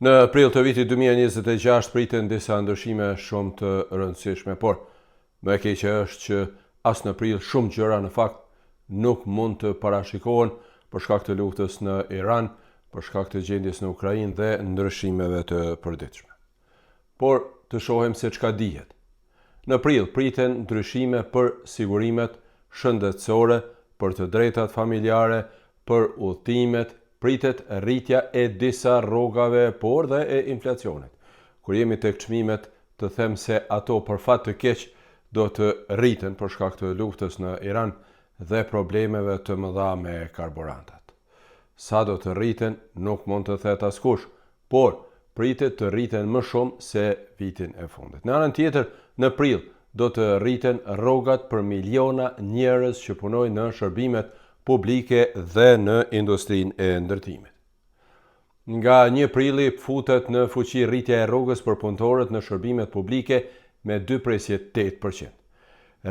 Në prill të vitit 2026 priten disa ndryshime shumë të rëndësishme, por më e keqe është që as në prill shumë gjëra në fakt nuk mund të parashikohen për shkak të luftës në Iran, për shkak të gjendjes në Ukrainë dhe ndryshimeve të përditshme. Por të shohim se çka dihet. Në prill priten ndryshime për sigurimet shëndetësore, për të drejtat familjare, për udhëtimet, pritet rritja e disa rrogave, por dhe e inflacionit. Kur jemi tek çmimet, të them se ato për fat të keq do të rriten për shkak të luftës në Iran dhe problemeve të mëdha me karburantat. Sa do të rriten nuk mund të thet askush, por pritet të rriten më shumë se vitin e fundit. Në anën tjetër, në prill do të rriten rrogat për miliona njerëz që punojnë në shërbimet publike dhe në industrinë e ndërtimit. Nga 1 prilli futet në fuqi rritja e rrogës për punëtorët në shërbimet publike me 2.8%.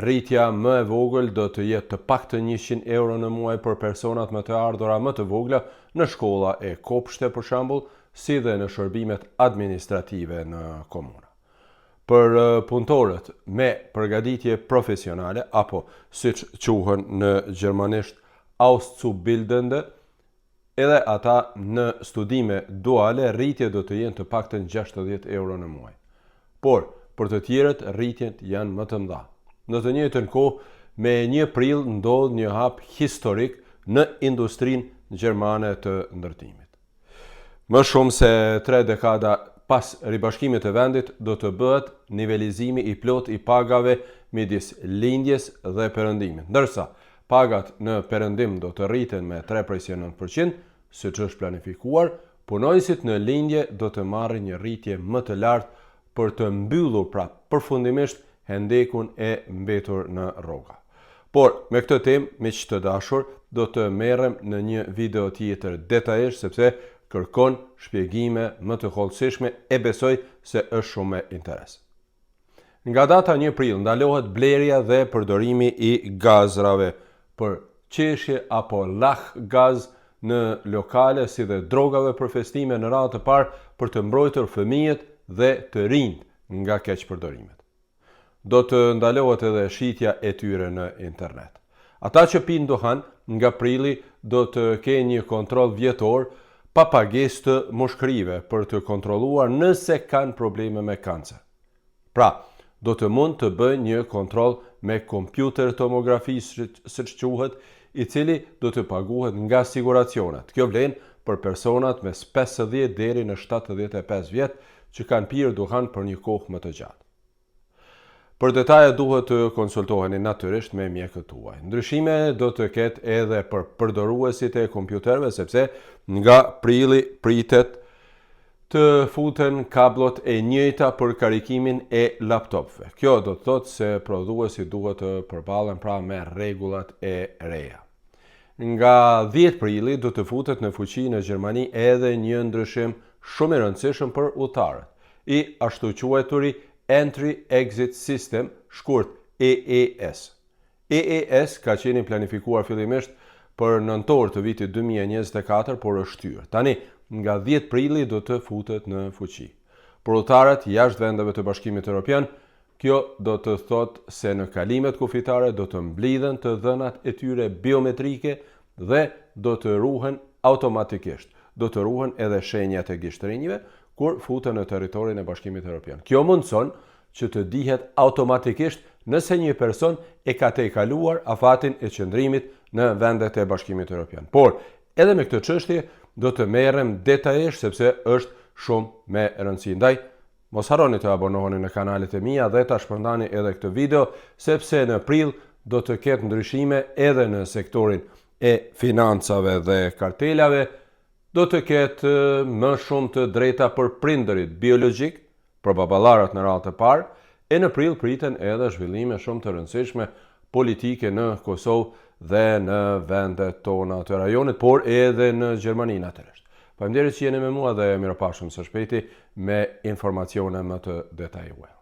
Rritja më e vogël do të jetë të paktën 100 euro në muaj për personat me të ardhura më të vogla në shkolla e kopshte për shembull, si dhe në shërbimet administrative në komuna. Për punëtorët me përgatitje profesionale, apo siç quhen në gjermanisht Auszubildende, edhe ata në studime duale, rritje do të jenë të paktën 60 euro në muaj. Por, për të tjerët, rritjet janë më të mëdha. Në të njëjtën kohë, me 1 prill ndodh një hap historik në industrinë gjermane të ndërtimit. Më shumë se 3 dekada pas ribashkimit të vendit, do të bëhet nivelizimi i plot i pagave midis lindjes dhe perëndimit. Ndërsa, pagat në perëndim do të rriten me 3.9%, siç është planifikuar, punonjësit në lindje do të marrin një rritje më të lartë për të mbyllur përfundimisht hendekun e mbetur në rroga. Por, me këtë temë, miq të dashur, do të merrem në një video tjetër detajisht, sepse kërkon shpjegime më të hollësishme e besoj se është shumë me interes. Nga data 1 prill ndalohet blerja dhe përdorimi i gazrave për qeshje apo lach gaz në lokale, si dhe drogave për festime në radhë të parë për të mbrojtur fëmijët dhe të rinjt nga keqpërdorimet. Do të ndalohet edhe shitja e tyre në internet. Ata që pinë duhan nga prilli do të kenë një kontroll vjetor pa pagesë të mushkërive për të kontrolluar nëse kanë probleme me kancer. Pra, do të mund të bëjnë një kontroll me kompjuter tomografi, siç quhet, i cili do të paguhet nga siguracionet. Kjo vlen për personat mes 50 deri në 75 vjet që kanë pirë duhan për një kohë më të gjatë. Për detaje duhet të konsultoheni natyrisht me mjekët tuaj. Ndryshime do të ketë edhe për përdoruesit e kompjuterëve, sepse nga prilli pritet të futen kablot e njëjta për karikimin e laptopëve. Kjo do të thotë se prodhuesi duhet të përballen pra me rregullat e reja. Nga 10 prilli do të futet në fuqi në Gjermani edhe një ndryshim shumë i rëndësishëm për udhëtarët, i ashtu quajturi Entry-Exit System, shkurt EES. EES ka qenë planifikuar fillimisht për nëntor të vitit 2024, por është shtyr. Tani, nga 10 prilli do të futet në fuqi. Për udhëtarët jashtë vendeve të Bashkimit Evropian, kjo do të thotë se në kalimet kufitare do të mblidhen të dhënat e tyre biometrike dhe do të ruhen automatikisht. Do të ruhen edhe shenjat e gishtrinjve kur futen në territorin e Bashkimit Evropian. Kjo mundson që të dihet automatikisht nëse një person e ka tejkaluar afatin e qëndrimit në vendet e Bashkimit Evropian. Por, edhe me këtë çështje do të merrem detajisht sepse është shumë me rëndësi. Ndaj, mos harroni të abonoheni në kanalet e mia dhe ta shpërndani edhe këtë video, sepse në prill do të ketë ndryshime edhe në sektorin e financave dhe kartelave. Do të ketë më shumë të drejta për prindërit biologjik, për baballarat në radhë të parë, e në prill priten edhe zhvillime shumë të rëndësishme politike në Kosovë dhe në vendet tona të rajonit, por edhe në Gjermani natyrisht. Faleminderit që jeni me mua dhe mirupafshim së shpejti me informacione më të detajuara.